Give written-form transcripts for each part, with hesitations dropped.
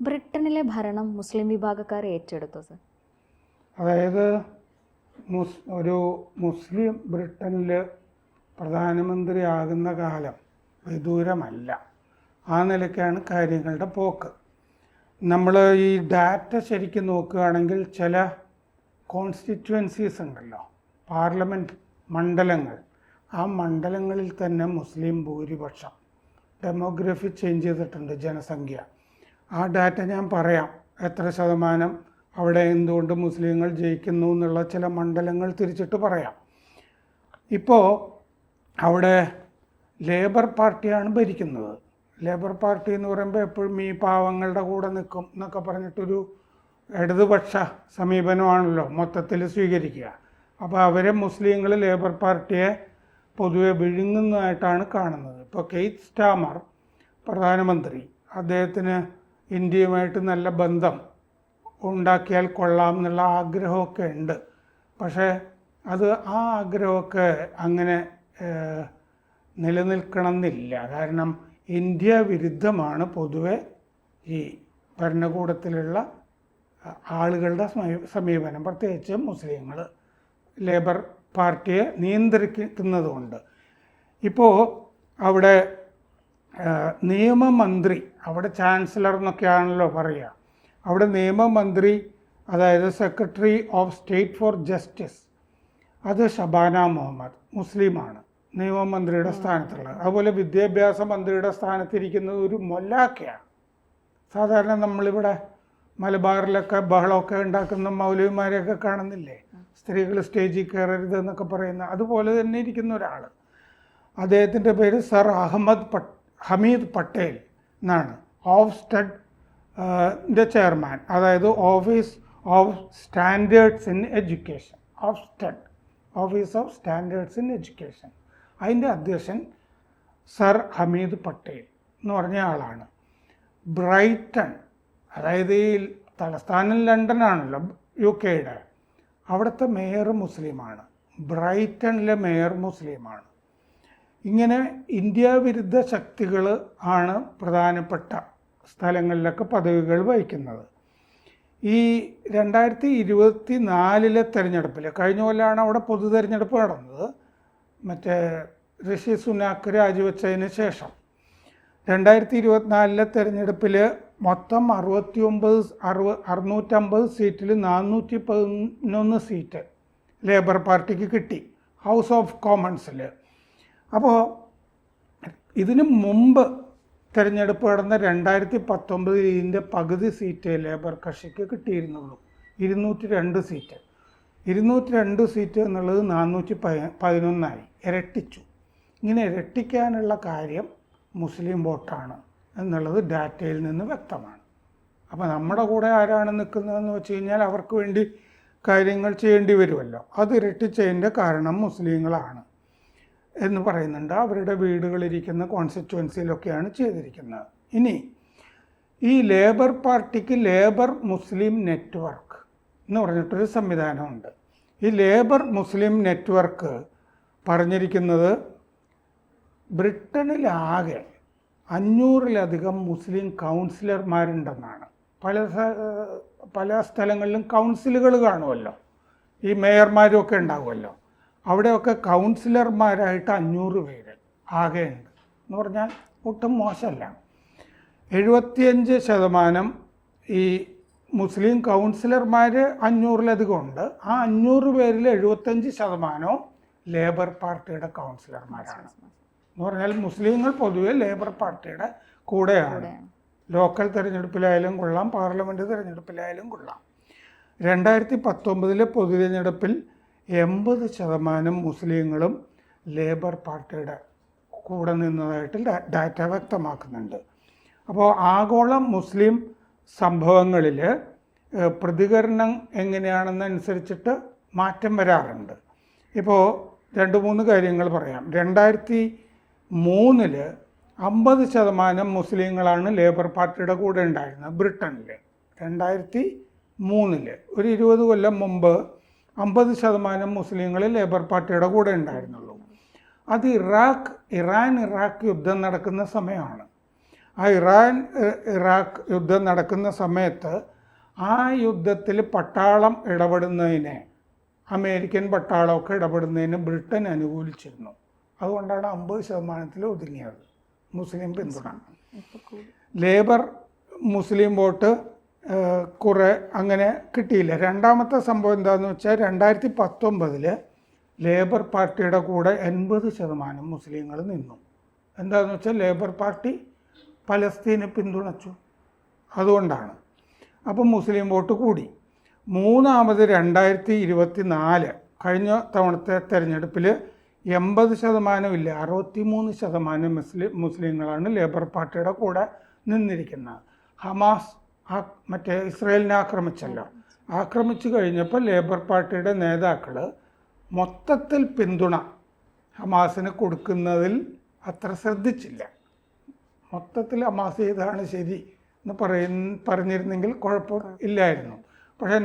ബ്രിട്ടനിലെ ഭരണം മുസ്ലിം വിഭാഗക്കാർ ഏറ്റെടുത്തു സർ? അതായത് ഒരു മുസ്ലിം ബ്രിട്ടനിൽ പ്രധാനമന്ത്രിയാകുന്ന കാലം വിദൂരമല്ല. ആ നിലയ്ക്കാണ് കാര്യങ്ങളുടെ പോക്ക്. നമ്മൾ ഈ ഡാറ്റ ശരിക്കും നോക്കുകയാണെങ്കിൽ ചില കോൺസ്റ്റിറ്റ്യുവൻസീസ് ഉണ്ടല്ലോ, പാർലമെൻറ്റ് മണ്ഡലങ്ങൾ, ആ മണ്ഡലങ്ങളിൽ തന്നെ മുസ്ലിം ഭൂരിപക്ഷം. ഡെമോഗ്രഫി ചേഞ്ച് ചെയ്തിട്ടുണ്ട്, ജനസംഖ്യ. ആ ഡാറ്റ ഞാൻ പറയാം, എത്ര ശതമാനം അവിടെ എന്തുകൊണ്ട് മുസ്ലിങ്ങൾ ജയിക്കുന്നു എന്നുള്ള ചില മണ്ഡലങ്ങൾ തിരിച്ചിട്ട് പറയാം. ഇപ്പോൾ അവിടെ ലേബർ പാർട്ടിയാണ് ഭരിക്കുന്നത്. ലേബർ പാർട്ടി എന്ന് പറയുമ്പോൾ എപ്പോഴും ഈ പാവങ്ങളുടെ കൂടെ നിൽക്കും എന്നൊക്കെ പറഞ്ഞിട്ടൊരു ഇടതുപക്ഷ സമീപനമാണല്ലോ മൊത്തത്തിൽ സ്വീകരിക്കുക. അപ്പോൾ അവരെ മുസ്ലിങ്ങൾ ലേബർ പാർട്ടിയെ പൊതുവെ വിഴുങ്ങുന്നതായിട്ടാണ് കാണുന്നത്. ഇപ്പോൾ കെയ്ത് സ്റ്റാമർ പ്രധാനമന്ത്രി, അദ്ദേഹത്തിന് ഇന്ത്യയുമായിട്ട് നല്ല ബന്ധം ഉണ്ടാക്കിയാൽ കൊള്ളാം എന്നുള്ള ആഗ്രഹമൊക്കെ ഉണ്ട്. പക്ഷേ ആ ആഗ്രഹമൊക്കെ അങ്ങനെ നിലനിൽക്കണം എന്നില്ല. കാരണം ഇന്ത്യ വിരുദ്ധമാണ് പൊതുവെ ഈ ഭരണകൂടത്തിലുള്ള ആളുകളുടെ സമീപനം, പ്രത്യേകിച്ച് മുസ്ലിങ്ങൾ ലേബർ പാർട്ടിയെ നിയന്ത്രിക്കുന്നതുകൊണ്ട്. ഇപ്പോൾ അവിടെ നിയമമന്ത്രി, അവിടെ ചാൻസലർ എന്നൊക്കെയാണല്ലോ പറയുക, അവിടെ നിയമമന്ത്രി, അതായത് secretary of state four justice, അത് ഷബാന മുഹമ്മദ് മുസ്ലിമാണ്, നിയമമന്ത്രിയുടെ സ്ഥാനത്തുള്ളത്. അതുപോലെ വിദ്യാഭ്യാസ മന്ത്രിയുടെ സ്ഥാനത്തിരിക്കുന്നത് ഒരു മൊല്ലാക്കയാണ്. സാധാരണ നമ്മളിവിടെ മലബാറിലൊക്കെ ബഹളമൊക്കെ ഉണ്ടാക്കുന്ന മൗലവിമാരെയൊക്കെ കാണുന്നില്ലേ, സ്ത്രീകൾ സ്റ്റേജിൽ കയറരുത് എന്നൊക്കെ പറയുന്ന, അതുപോലെ തന്നെ ഇരിക്കുന്ന ഒരാൾ. അദ്ദേഹത്തിൻ്റെ പേര് സർ ഹമീദ് പട്ടേൽ എന്നാണ്. ഓഫ്സ്റ്റഡിൻ്റെ ചെയർമാൻ, അതായത് office of standards in education, office of standards in education, അതിൻ്റെ അധ്യക്ഷൻ സർ ഹമീദ് പട്ടേൽ എന്ന് പറഞ്ഞ ആളാണ്. ബ്രൈറ്റൺ, അതായത് ഈ തലസ്ഥാനം ലണ്ടനാണല്ലോ UK-യുടെ, അവിടുത്തെ മേയർ മുസ്ലിമാണ്. ബ്രൈറ്റണിലെ മേയർ മുസ്ലിമാണ്. ഇങ്ങനെ ഇന്ത്യ വിരുദ്ധ ശക്തികൾ ആണ് പ്രധാനപ്പെട്ട സ്ഥലങ്ങളിലൊക്കെ പദവികൾ വഹിക്കുന്നത്. ഈ 2024 തെരഞ്ഞെടുപ്പിൽ, കഴിഞ്ഞ കൊല്ലമാണ് അവിടെ പൊതു തെരഞ്ഞെടുപ്പ് നടന്നത്, മറ്റേ ഋഷി സുനാക്ക് രാജിവെച്ചതിന് ശേഷം. 2024 തെരഞ്ഞെടുപ്പിൽ മൊത്തം 650 സീറ്റിൽ 411 സീറ്റ് ലേബർ പാർട്ടിക്ക് കിട്ടി ഹൗസ് ഓഫ് കോമൺസിൽ. അപ്പോൾ ഇതിന് മുമ്പ് തിരഞ്ഞെടുപ്പ് നടന്ന 2019 ഇതിൻ്റെ പകുതി സീറ്റ് ലേബർ കക്ഷിക്ക് കിട്ടിയിരുന്നുള്ളൂ, 202 സീറ്റ്. 202 സീറ്റ് എന്നുള്ളത് 411 ഇരട്ടിച്ചു. ഇങ്ങനെ ഇരട്ടിക്കാനുള്ള കാര്യം മുസ്ലിം വോട്ടാണ് എന്നുള്ളത് ഡാറ്റയിൽ നിന്ന് വ്യക്തമാണ്. അപ്പോൾ നമ്മുടെ കൂടെ ആരാണ് നിൽക്കുന്നതെന്ന് വെച്ച് കഴിഞ്ഞാൽ അവർക്ക് വേണ്ടി കാര്യങ്ങൾ ചെയ്യേണ്ടി വരുമല്ലോ. അത് ഇരട്ടിച്ചതിൻ്റെ കാരണം മുസ്ലിങ്ങളാണ് എന്ന് പറയുന്നുണ്ട്. അവരുടെ വീടുകളിരിക്കുന്ന കോൺസ്റ്റിറ്റ്യുവൻസിയിലൊക്കെയാണ് ചെയ്തിരിക്കുന്നത്. ഇനി ഈ ലേബർ പാർട്ടിക്ക് ലേബർ മുസ്ലിം നെറ്റ്വർക്ക് എന്ന് പറഞ്ഞിട്ടൊരു സംവിധാനമുണ്ട്. ഈ ലേബർ മുസ്ലിം നെറ്റ്വർക്ക് പറഞ്ഞിരിക്കുന്നത് ബ്രിട്ടനിലാകെ 500-ലധികം മുസ്ലിം കൗൺസിലർമാരുണ്ടെന്നാണ്. പല സ്ഥലങ്ങളിലും കൗൺസിലുകൾ കാണുമല്ലോ, ഈ മേയർമാരും ഒക്കെ ഉണ്ടാകുമല്ലോ, അവിടെയൊക്കെ കൗൺസിലർമാരായിട്ട് 500 പേര് ആകെ ഉണ്ട് എന്ന് പറഞ്ഞാൽ ഒട്ടും മോശമല്ല. 75% ഈ മുസ്ലിം കൗൺസിലർമാർ 500-ലധികം ഉണ്ട്. ആ 500 പേരിൽ 75% ലേബർ പാർട്ടിയുടെ കൗൺസിലർമാരാണ്. എന്ന് പറഞ്ഞാൽ മുസ്ലിങ്ങൾ പൊതുവെ ലേബർ പാർട്ടിയുടെ കൂടെയാണ്. ലോക്കൽ തിരഞ്ഞെടുപ്പിലായാലും കൊള്ളാം, പാർലമെൻറ്റ് തിരഞ്ഞെടുപ്പിലായാലും കൊള്ളാം. 2019 പൊതു തിരഞ്ഞെടുപ്പിൽ 80% മുസ്ലിങ്ങളും ലേബർ പാർട്ടിയുടെ കൂടെ നിന്നതായിട്ട് ഡാറ്റ വ്യക്തമാക്കുന്നുണ്ട്. അപ്പോൾ ആഗോള മുസ്ലിം സംഭവങ്ങളിൽ പ്രതികരണം എങ്ങനെയാണെന്നനുസരിച്ചിട്ട് മാറ്റം വരാറുണ്ട്. ഇപ്പോൾ 2-3 കാര്യങ്ങൾ പറയാം. 2003 50% മുസ്ലിങ്ങളാണ് ലേബർ പാർട്ടിയുടെ കൂടെ ഉണ്ടായിരുന്നത് ബ്രിട്ടനിൽ. 2003 ഒരു 20 കൊല്ലം മുമ്പ് 50% മുസ്ലിങ്ങൾ ലേബർ പാർട്ടിയുടെ കൂടെ ഉണ്ടായിരുന്നുള്ളൂ. അത് ഇറാൻ ഇറാഖ് യുദ്ധം നടക്കുന്ന സമയമാണ്. ആ ഇറാഖ് യുദ്ധം നടക്കുന്ന സമയത്ത് ആ യുദ്ധത്തിൽ പട്ടാളം ഇടപെടുന്നതിനെ, അമേരിക്കൻ പട്ടാളമൊക്കെ ഇടപെടുന്നതിന് ബ്രിട്ടൻ അനുകൂലിച്ചിരുന്നു. അതുകൊണ്ടാണ് 50% ഒതുങ്ങിയത് മുസ്ലിം പിന്തുണ. ലേബർ മുസ്ലിം വോട്ട് കുറേ അങ്ങനെ കിട്ടിയില്ല. രണ്ടാമത്തെ സംഭവം എന്താണെന്ന് വെച്ചാൽ 2019 ലേബർ പാർട്ടിയുടെ കൂടെ 80% മുസ്ലിങ്ങൾ നിന്നു. എന്താണെന്ന് വെച്ചാൽ ലേബർ പാർട്ടി പലസ്തീനെ പിന്തുണച്ചു, അതുകൊണ്ടാണ്. അപ്പം മുസ്ലിം വോട്ട് കൂടി. മൂന്നാമത് 2024 കഴിഞ്ഞ തവണത്തെ തെരഞ്ഞെടുപ്പിൽ 80% ഇല്ല, 63% മുസ്ലിങ്ങളാണ് ലേബർ പാർട്ടിയുടെ കൂടെ നിന്നിരിക്കുന്നത്. ഹമാസ് മറ്റേ ഇസ്രയേലിനെ ആക്രമിച്ചു കഴിഞ്ഞപ്പോൾ ലേബർ പാർട്ടിയുടെ നേതാക്കൾ മൊത്തത്തിൽ പിന്തുണ ഹമാസിന് കൊടുക്കുന്നതിൽ അത്ര ശ്രദ്ധിച്ചില്ല. മൊത്തത്തിൽ ഹമാസ് ചെയ്താണ് ശരി എന്ന് പറഞ്ഞിരുന്നെങ്കിൽ കുഴപ്പം ഇല്ലായിരുന്നു. പക്ഷേ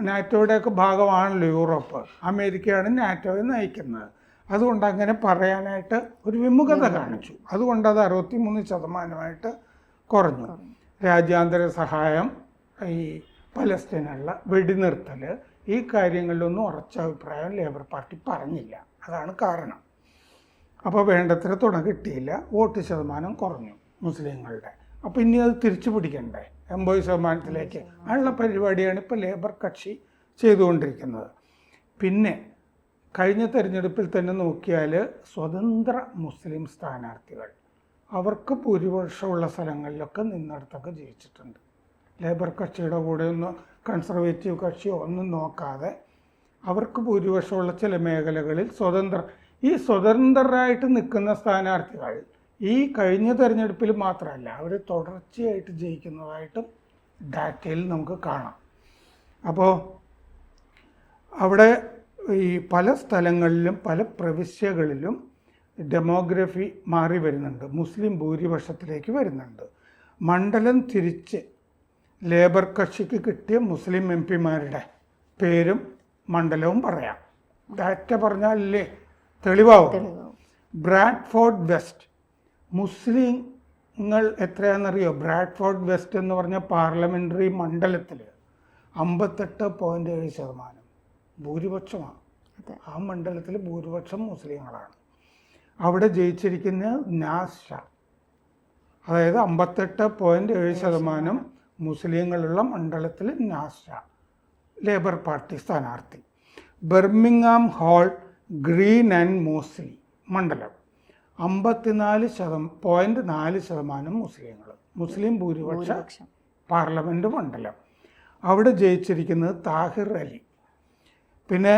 നാറ്റോയുടെയൊക്കെ ഭാഗമാണല്ലോ യൂറോപ്പ്, അമേരിക്കയാണ് നാറ്റോയെ നയിക്കുന്നത്. അതുകൊണ്ട് അങ്ങനെ പറയാനായിട്ട് ഒരു വിമുഖത കാണിച്ചു. അതുകൊണ്ട് അത് 63% കുറഞ്ഞു. രാജ്യാന്തര സഹായം, ഈ പലസ്തീനുള്ള വെടിനിർത്തൽ, ഈ കാര്യങ്ങളിലൊന്നും ഉറച്ച അഭിപ്രായം ലേബർ പാർട്ടി പറഞ്ഞില്ല. അതാണ് കാരണം. അപ്പോൾ വേണ്ടത്ര തുണ കിട്ടിയില്ല, വോട്ട് ശതമാനം കുറഞ്ഞു മുസ്ലിങ്ങളുടെ. അപ്പോൾ ഇനി അത് തിരിച്ചു പിടിക്കണ്ടേ 80%-ലേക്ക് ഉള്ള പരിപാടിയാണ് ഇപ്പോൾ ലേബർ കക്ഷി ചെയ്തുകൊണ്ടിരിക്കുന്നത്. പിന്നെ കഴിഞ്ഞ തെരഞ്ഞെടുപ്പിൽ തന്നെ നോക്കിയാൽ സ്വതന്ത്ര മുസ്ലിം സ്ഥാനാർത്ഥികൾ അവർക്ക് ഭൂരിപക്ഷമുള്ള സ്ഥലങ്ങളിലൊക്കെ നിന്നിടത്തൊക്കെ ജയിച്ചിട്ടുണ്ട്. ലേബർ കക്ഷിയുടെ കൂടെ ഒന്നും കൺസർവേറ്റീവ് കക്ഷിയോ ഒന്നും നോക്കാതെ അവർക്ക് ഭൂരിപക്ഷമുള്ള ചില മേഖലകളിൽ സ്വതന്ത്രരായിട്ട് നിൽക്കുന്ന സ്ഥാനാർത്ഥികൾ ഈ കഴിഞ്ഞ തെരഞ്ഞെടുപ്പിൽ മാത്രമല്ല, അവർ തുടർച്ചയായിട്ട് ജയിക്കുന്നതായിട്ടും ഡാറ്റയിൽ നമുക്ക് കാണാം. അപ്പോൾ അവിടെ ഈ പല സ്ഥലങ്ങളിലും പല പ്രവിശ്യകളിലും ഡെമോഗ്രഫി മാറി വരുന്നുണ്ട്, മുസ്ലിം ഭൂരിപക്ഷത്തിലേക്ക് വരുന്നുണ്ട്. മണ്ഡലം തിരിച്ച് ലേബർ കക്ഷിക്ക് കിട്ടിയ മുസ്ലിം MP-മാരുടെ പേരും മണ്ഡലവും പറയാം. ഡാറ്റ പറഞ്ഞാലല്ലേ തെളിവാകും. ബ്രാഡ്ഫോർഡ് വെസ്റ്റ് മുസ്ലിങ്ങൾ എത്രയാണെന്നറിയോ? ബ്രാഡ്ഫോർഡ് വെസ്റ്റ് എന്ന് പറഞ്ഞ പാർലമെൻ്ററി മണ്ഡലത്തിൽ 58.7% ഭൂരിപക്ഷമാണ്. ആ മണ്ഡലത്തിൽ ഭൂരിപക്ഷം മുസ്ലിങ്ങളാണ്. അവിടെ ജയിച്ചിരിക്കുന്ന നാസ് ഷാ, അതായത് 58.7% മുസ്ലിങ്ങളുള്ള മണ്ഡലത്തിൽ നാസ് ഷാ ലേബർ പാർട്ടി സ്ഥാനാർത്ഥി. Birmingham hall green and Moseley മണ്ഡലം 54.4% മുസ്ലിങ്ങൾ, മുസ്ലിം ഭൂരിപക്ഷ പാർലമെൻറ്റ് മണ്ഡലം. അവിടെ ജയിച്ചിരിക്കുന്നത് താഹിർ അലി. പിന്നെ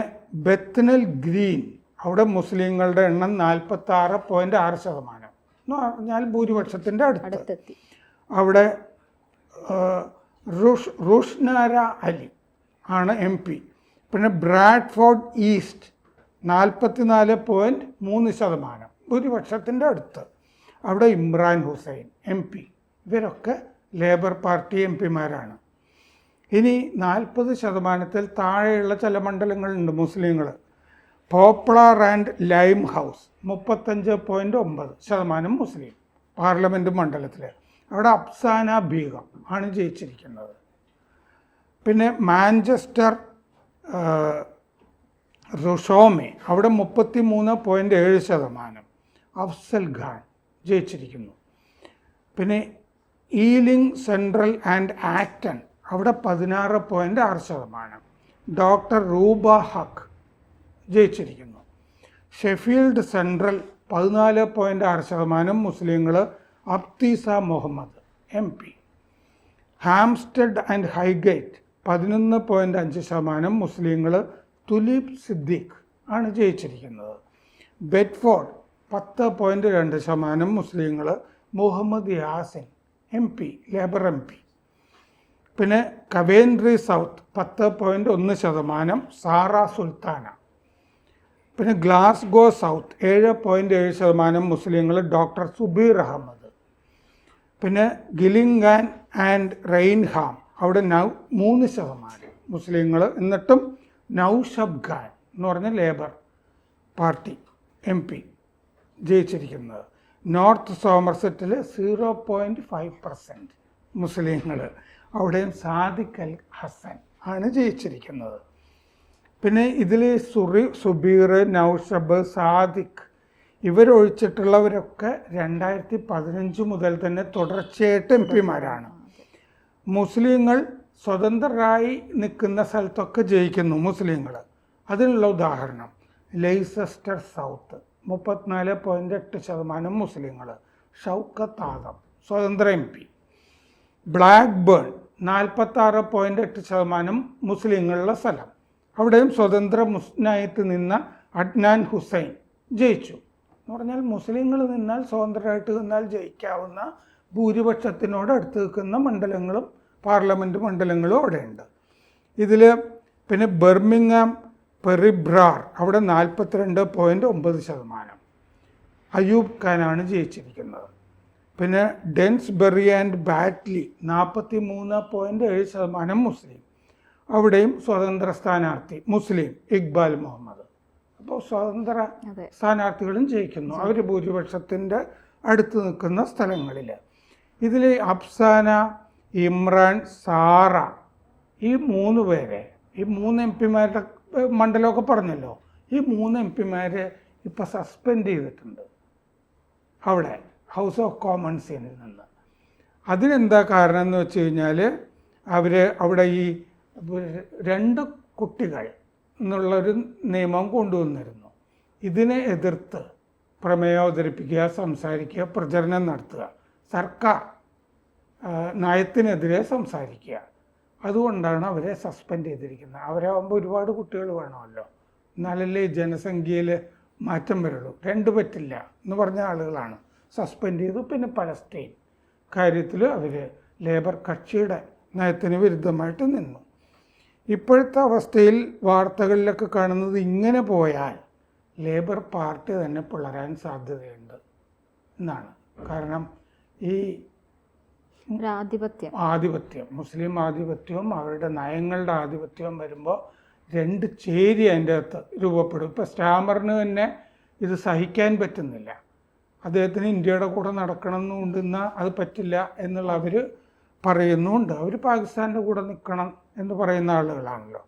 ബെത്നൽ ഗ്രീൻ, അവിടെ മുസ്ലിങ്ങളുടെ എണ്ണം 46.6% എന്ന് പറഞ്ഞാൽ ഭൂരിപക്ഷത്തിൻ്റെ അടുത്തെത്തി. അവിടെ റുഷ്നാര അലി ആണ് MP. പിന്നെ ബ്രാഡ്ഫോർഡ് ഈസ്റ്റ് 44.3% ഭൂരിപക്ഷത്തിൻ്റെ അടുത്ത്. അവിടെ ഇമ്രാൻ ഹുസൈൻ MP. ഇവരൊക്കെ ലേബർ പാർട്ടി MP-മാരാണ്. ഇനി 40%-ൽ താഴെയുള്ള ചില മണ്ഡലങ്ങളുണ്ട് മുസ്ലിങ്ങൾ. Popular and lime house 35.9% Muslim parliament മണ്ഡലത്തിൽ. അവിടെ അഫ്സാന ബീഗം ആണ് ജയിച്ചിരിക്കുന്നത്. പിന്നെ മാഞ്ചസ്റ്റർ റുഷോമെ, അവിടെ 33.7% അഫ്സൽ ഖാൻ ജയിച്ചിരിക്കുന്നു. പിന്നെ ഈലിംഗ് സെൻട്രൽ ആൻഡ് ആക്ടൺ, അവിടെ 16.6% ഡോക്ടർ റൂബ ഹക്ക് ജയിച്ചിരിക്കുന്നു. ഷെഫീൽഡ് സെൻട്രൽ 14.6% മുസ്ലിങ്ങൾ, Abtisam Mohamed MP. Hampstead and Highgate 11.5% മുസ്ലിങ്ങൾ, തുലീബ് സിദ്ദീഖ് ആണ് ജയിച്ചിരിക്കുന്നത്. ബെഡ്ഫോർഡ് 10.2% മുസ്ലിങ്ങൾ, Mohammad Yasin MP, Labour MP. പിന്നെ കവേൻട്രി സൗത്ത് 10.1% സാറ സുൽത്താന. പിന്നെ ഗ്ലാസ്ഗോ സൗത്ത് 7.7% മുസ്ലിങ്ങൾ, ഡോക്ടർ സുബീർ അഹമ്മദ്. പിന്നെ ഗിലിംഗാൻ ആൻഡ് റെയിൻഹാം, അവിടെ 3% മുസ്ലിങ്ങൾ. എന്നിട്ടും നൗഷബ് ഖാൻ എന്ന് പറഞ്ഞ ലേബർ പാർട്ടി MP ജയിച്ചിരിക്കുന്നത്. നോർത്ത് സോമർസെറ്റിൽ 0.5% മുസ്ലിങ്ങൾ. അവിടെയും സാദിഖ് അൽ ഹസൻ ആണ് ജയിച്ചിരിക്കുന്നത്. പിന്നെ ഇതിൽ സുബീർ, നൗഷബ്, സാദിഖ് ഇവരൊഴിച്ചിട്ടുള്ളവരൊക്കെ 2015 മുതൽ തന്നെ തുടർച്ചയായിട്ട് MP-മാരാണ്. മുസ്ലിങ്ങൾ സ്വതന്ത്രരായി നിൽക്കുന്ന സ്ഥലത്തൊക്കെ ജയിക്കുന്നു മുസ്ലിങ്ങൾ. അതിനുള്ള ഉദാഹരണം ലെയ്സസ്റ്റർ സൗത്ത് 34.8% മുസ്ലിങ്ങൾ, ഷൗക്കത്ത് ആദം സ്വതന്ത്ര MP. ബ്ലാക്ക്ബേൺ 46.8% മുസ്ലിങ്ങളുള്ള സ്ഥലം. അവിടെയും സ്വതന്ത്ര മുസ്ലിമായിട്ട് നിന്ന അഡ്നാൻ ഹുസൈൻ ജയിച്ചു. എന്ന് പറഞ്ഞാൽ മുസ്ലിങ്ങൾ നിന്നാൽ സ്വതന്ത്രമായിട്ട് നിന്നാൽ ജയിക്കാവുന്ന ഭൂരിപക്ഷത്തിനോട് അടുത്ത് നിൽക്കുന്ന മണ്ഡലങ്ങളും പാർലമെൻറ്റ് മണ്ഡലങ്ങളും അവിടെയുണ്ട്. ഇതിൽ പിന്നെ ബർമിംഗാം പെറിബ്രാർ അവിടെ 42.9% അയൂബ് ഖാനാണ് ജയിച്ചിരിക്കുന്നത്. പിന്നെ ഡെൻസ്ബറി ആൻഡ് ബാറ്റ്ലി 43.7% മുസ്ലിം. അവിടെയും സ്വതന്ത്ര സ്ഥാനാർത്ഥി മുസ്ലിം ഇക്ബാൽ മുഹമ്മദ്. അപ്പോൾ സ്വതന്ത്ര സ്ഥാനാർത്ഥികളും ജയിക്കുന്നു അവർ ഭൂരിപക്ഷത്തിൻ്റെ അടുത്ത് നിൽക്കുന്ന സ്ഥലങ്ങളിൽ. ഇതിൽ അഫ്സാന, ഇമ്രാൻ, സാറ ഈ 3 പേരെ, ഈ 3 MP-മാരുടെ മണ്ഡലമൊക്കെ പറഞ്ഞല്ലോ, ഈ 3 MP-മാരെ ഇപ്പോൾ സസ്പെൻഡ് ചെയ്തിട്ടുണ്ട് അവിടെ ഹൗസ് ഓഫ് കോമൺസിൽ നിന്ന്. അതിനെന്താ കാരണം എന്ന് വെച്ച് കഴിഞ്ഞാൽ അവർ അവിടെ ഈ 2 കുട്ടികൾ എന്നുള്ളൊരു നിയമം കൊണ്ടുവന്നിരുന്നു. ഇതിനെ എതിർത്ത് പ്രമേയം അവതരിപ്പിക്കുക, സംസാരിക്കുക, പ്രചരണം നടത്തുക, സർക്കാർ നയത്തിനെതിരെ സംസാരിക്കുക. അതുകൊണ്ടാണ് അവരെ സസ്പെൻഡ് ചെയ്തിരിക്കുന്നത്. അവരാകുമ്പോൾ ഒരുപാട് കുട്ടികൾ വേണമല്ലോ, എന്നാലല്ലേ ജനസംഖ്യയിൽ മാറ്റം വരുള്ളൂ. 2 പറ്റില്ല എന്ന് പറഞ്ഞ ആളുകളാണ് സസ്പെൻഡ് ചെയ്തു. പിന്നെ പലസ്തീൻ കാര്യത്തിൽ അവർ ലേബർ കക്ഷിയുടെ നയത്തിന് വിരുദ്ധമായിട്ട് നിന്നു. ഇപ്പോഴത്തെ അവസ്ഥയിൽ വാർത്തകളിലൊക്കെ കാണുന്നത് ഇങ്ങനെ പോയാൽ ലേബർ പാർട്ടി തന്നെ പിളരാൻ സാധ്യതയുണ്ട് എന്നാണ്. കാരണം ഈ ആധിപത്യം, മുസ്ലിം ആധിപത്യവും അവരുടെ നയങ്ങളുടെ ആധിപത്യവും വരുമ്പോൾ 2 ചേരി അതിൻ്റെ അകത്ത് രൂപപ്പെടും. ഇപ്പോൾ സ്റ്റാമറിന് തന്നെ ഇത് സഹിക്കാൻ പറ്റുന്നില്ല. അദ്ദേഹത്തിന് ഇന്ത്യയുടെ കൂടെ നടക്കണമെന്നുണ്ടെന്നാൽ അത് പറ്റില്ല എന്നുള്ള അവർ പറയുന്നുണ്ട്. അവർ പാകിസ്ഥാൻ്റെ കൂടെ നിൽക്കണം എന്ന് പറയുന്ന ആളുകളാണല്ലോ.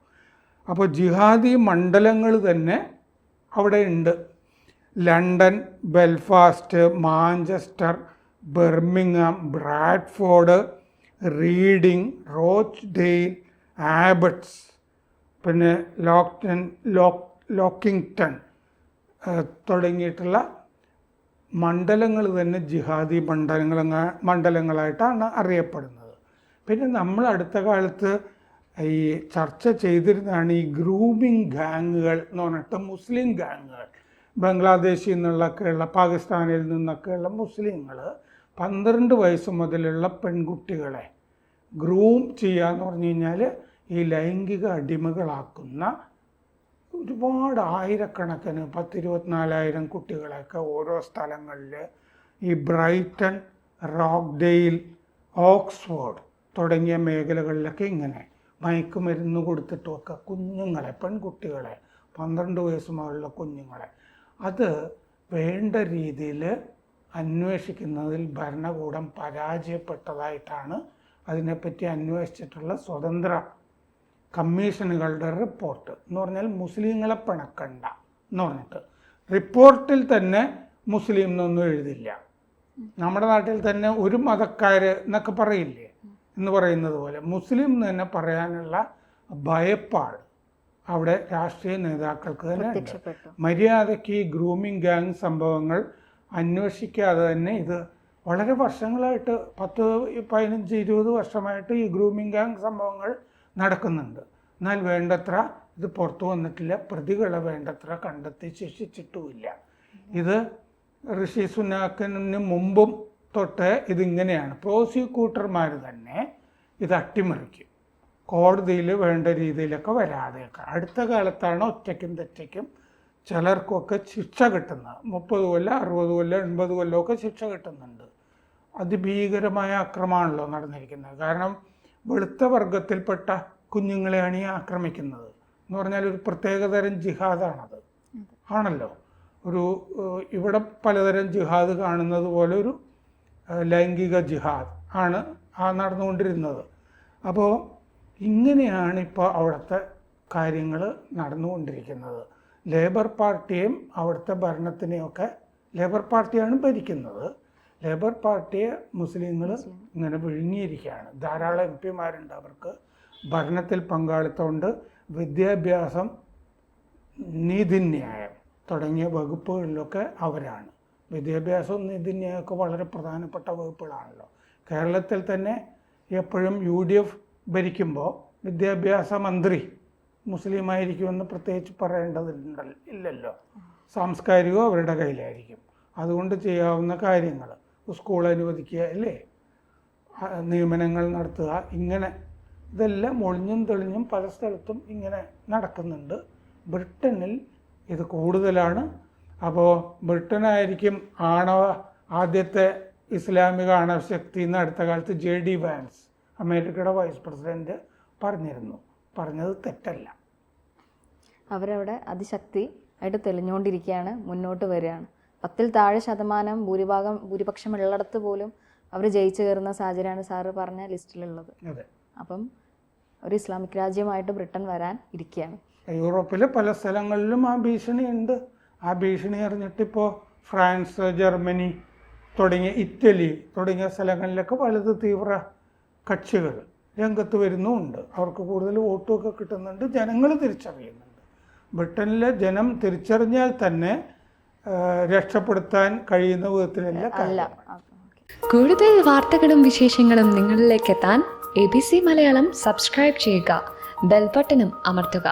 അപ്പോൾ ജിഹാദി മണ്ഡലങ്ങൾ തന്നെ അവിടെ ഉണ്ട്. London, Belfast, Manchester, Birmingham, Bradford, Reading, Rochdale, ആബട്ട്സ്, പിന്നെ ലോക്കിങ്ടൺ തുടങ്ങിയിട്ടുള്ള മണ്ഡലങ്ങൾ തന്നെ ജിഹാദി മണ്ഡലങ്ങളായിട്ടാണ് അറിയപ്പെടുന്നത്. പിന്നെ നമ്മൾ അടുത്ത കാലത്ത് ഈ ചർച്ച ചെയ്തിരുന്നതാണ് ഈ ഗ്രൂമിങ് ഗാങ്ങുകൾ എന്ന് പറഞ്ഞിട്ട് മുസ്ലിം ഗാങ്ങുകൾ. ബംഗ്ലാദേശിൽ നിന്നുള്ളൊക്കെയുള്ള, പാകിസ്ഥാനിൽ നിന്നൊക്കെയുള്ള മുസ്ലിങ്ങൾ 12 വയസ്സ് മുതലുള്ള പെൺകുട്ടികളെ ഗ്രൂം ചെയ്യുക എന്ന് പറഞ്ഞു കഴിഞ്ഞാൽ ഈ ലൈംഗിക അടിമകളാക്കുന്ന ഒരുപാട് ആയിരക്കണക്കിന് 10-24,000 കുട്ടികളെയൊക്കെ ഓരോ സ്ഥലങ്ങളിൽ ഈ ബ്രൈറ്റൺ, റോക്ക്ഡെയിൽ, ഓക്സ്ഫോർഡ് തുടങ്ങിയ മേഖലകളിലൊക്കെ ഇങ്ങനെ മയക്കുമരുന്ന് കൊടുത്തിട്ടുമൊക്കെ കുഞ്ഞുങ്ങളെ, പെൺകുട്ടികളെ, 12 വയസ്സ് മുതലുള്ള കുഞ്ഞുങ്ങളെ അത് വേണ്ട രീതിയിൽ അന്വേഷിക്കുന്നതിൽ ഭരണകൂടം പരാജയപ്പെട്ടതായിട്ടാണ് അതിനെപ്പറ്റി അന്വേഷിച്ചിട്ടുള്ള സ്വതന്ത്ര കമ്മീഷനുകളുടെ റിപ്പോർട്ട്. എന്ന് പറഞ്ഞാൽ മുസ്ലിങ്ങളെ പിണക്കണ്ട എന്ന് പറഞ്ഞിട്ട് റിപ്പോർട്ടിൽ തന്നെ മുസ്ലിം എന്നൊന്നും എഴുതില്ല. നമ്മുടെ നാട്ടിൽ തന്നെ ഒരു മതക്കാർ എന്നൊക്കെ പറയില്ലേ എന്ന് പറയുന്നത് പോലെ മുസ്ലിം എന്ന് തന്നെ പറയാനുള്ള ഭയപ്പാട് അവിടെ രാഷ്ട്രീയ നേതാക്കൾക്ക് തന്നെ ഉണ്ട്. മര്യാദയ്ക്ക് ഈ ഗ്രൂമിങ് ഗാങ് സംഭവങ്ങൾ അന്വേഷിക്കാതെ തന്നെ ഇത് വളരെ വർഷങ്ങളായിട്ട് 10-15-20 വർഷമായിട്ട് ഈ ഗ്രൂമിങ് ഗാങ് സംഭവങ്ങൾ നടക്കുന്നുണ്ട്. എന്നാൽ വേണ്ടത്ര ഇത് പുറത്തു വന്നിട്ടില്ല. പ്രതികളെ വേണ്ടത്ര കണ്ടെത്തി ശിക്ഷിച്ചിട്ടുമില്ല. ഇത് ഋഷി സുനാക്കിന് മുമ്പും തൊട്ട് ഇതിങ്ങനെയാണ്. പ്രോസിക്യൂട്ടർമാർ തന്നെ ഇത് അട്ടിമറിക്കും, കോടതിയിൽ വേണ്ട രീതിയിലൊക്കെ വരാതെയൊക്കെ. അടുത്ത കാലത്താണ് ഒറ്റയ്ക്കും തെറ്റയ്ക്കും ചിലർക്കൊക്കെ ശിക്ഷ കിട്ടുന്നത്. 30 കൊല്ലം, 60 കൊല്ലം, 80 കൊല്ലമൊക്കെ ശിക്ഷ കിട്ടുന്നുണ്ട്. അതിഭീകരമായ അക്രമമാണല്ലോ നടന്നിരിക്കുന്നത്. കാരണം വെളുത്ത വർഗത്തിൽപ്പെട്ട കുഞ്ഞുങ്ങളെയാണ് ഈ ആക്രമിക്കുന്നത് എന്ന് പറഞ്ഞാൽ ഒരു പ്രത്യേകതരം ജിഹാദാണത് ആണല്ലോ. ഇവിടെ പലതരം ജിഹാദ് കാണുന്നത് പോലെ ഒരു ലൈംഗിക ജിഹാദ് ആണ് നടന്നുകൊണ്ടിരുന്നത്. അപ്പോൾ ഇങ്ങനെയാണ് ഇപ്പോൾ അവിടുത്തെ കാര്യങ്ങൾ നടന്നുകൊണ്ടിരിക്കുന്നത്. ലേബർ പാർട്ടിയെയും അവിടുത്തെ ഭരണത്തിനെയൊക്കെ ലേബർ പാർട്ടിയാണ് ഭരിക്കുന്നത്. ലേബർ പാർട്ടിയെ മുസ്ലിങ്ങൾ ഇങ്ങനെ വിഴുങ്ങിയിരിക്കുകയാണ്. ധാരാളം എം പിമാരുണ്ട്, അവർക്ക് ഭരണത്തിൽ പങ്കാളിത്തമുണ്ട്. വിദ്യാഭ്യാസം, നീതിന്യായം തുടങ്ങിയ വകുപ്പുകളിലൊക്കെ അവരാണ്. വിദ്യാഭ്യാസവും നീതിന്യായമൊക്കെ വളരെ പ്രധാനപ്പെട്ട വകുപ്പുകളാണല്ലോ. കേരളത്തിൽ തന്നെ എപ്പോഴും UDF ഭരിക്കുമ്പോൾ വിദ്യാഭ്യാസ മന്ത്രി മുസ്ലിം ആയിരിക്കുമെന്ന് പ്രത്യേകിച്ച് ഇല്ലല്ലോ. സാംസ്കാരികവും അവരുടെ കയ്യിലായിരിക്കും. അതുകൊണ്ട് ചെയ്യാവുന്ന കാര്യങ്ങൾ സ്കൂൾ അനുവദിക്കുക, അല്ലേ, നിയമനങ്ങൾ നടത്തുക, ഇങ്ങനെ ഇതെല്ലാം ഒളിഞ്ഞും തെളിഞ്ഞും പല സ്ഥലത്തും ഇങ്ങനെ നടക്കുന്നുണ്ട്. ബ്രിട്ടനിൽ ഇത് കൂടുതലാണ്. അപ്പോൾ ബ്രിട്ടനായിരിക്കും ആദ്യത്തെ ഇസ്ലാമിക ആണവശക്തി എന്ന് അടുത്ത കാലത്ത് JD വാൻസ്, അമേരിക്കയുടെ വൈസ് പ്രസിഡന്റ്, പറഞ്ഞത് തെറ്റല്ല. അവരവിടെ അതിശക്തി ആയിട്ട് തെളിഞ്ഞുകൊണ്ടിരിക്കുകയാണ്, മുന്നോട്ട് വരികയാണ്. 10-ൽ താഴെ ശതമാനം ഭൂരിപക്ഷം ഉള്ളിടത്ത് പോലും അവർ ജയിച്ചു കയറുന്ന സാഹചര്യമാണ് സാറ് പറഞ്ഞ ലിസ്റ്റിലുള്ളത്. അപ്പം ഒരു ഇസ്ലാമിക് രാജ്യമായിട്ട് ബ്രിട്ടൻ വരാൻ ഇരിക്കുകയാണ്. യൂറോപ്പിലെ പല സ്ഥലങ്ങളിലും ആ ഭീഷണിയുണ്ട്. ആ ഭീഷണി അറിഞ്ഞിട്ടിപ്പോൾ ഫ്രാൻസ്, ജർമ്മനി തുടങ്ങിയ ഇറ്റലി തുടങ്ങിയ സ്ഥലങ്ങളിലൊക്കെ പലത് തീവ്ര കക്ഷികൾ രംഗത്ത് വരുന്നുമുണ്ട്. അവർക്ക് കൂടുതൽ വോട്ടുമൊക്കെ കിട്ടുന്നുണ്ട്. ജനങ്ങൾ തിരിച്ചറിയുന്നുണ്ട്. ബ്രിട്ടനിലെ ജനം തിരിച്ചറിഞ്ഞാൽ തന്നെ രക്ഷപ്പെടുത്താൻ കഴിയുന്ന വിധത്തിലല്ല കാര്യങ്ങൾ. കൂടുതൽ വാർത്തകളും വിശേഷങ്ങളും നിങ്ങളിലേക്ക് എത്താൻ ABC മലയാളം സബ്സ്ക്രൈബ് ചെയ്യുക, ബെൽ ബട്ടണും അമർത്തുക.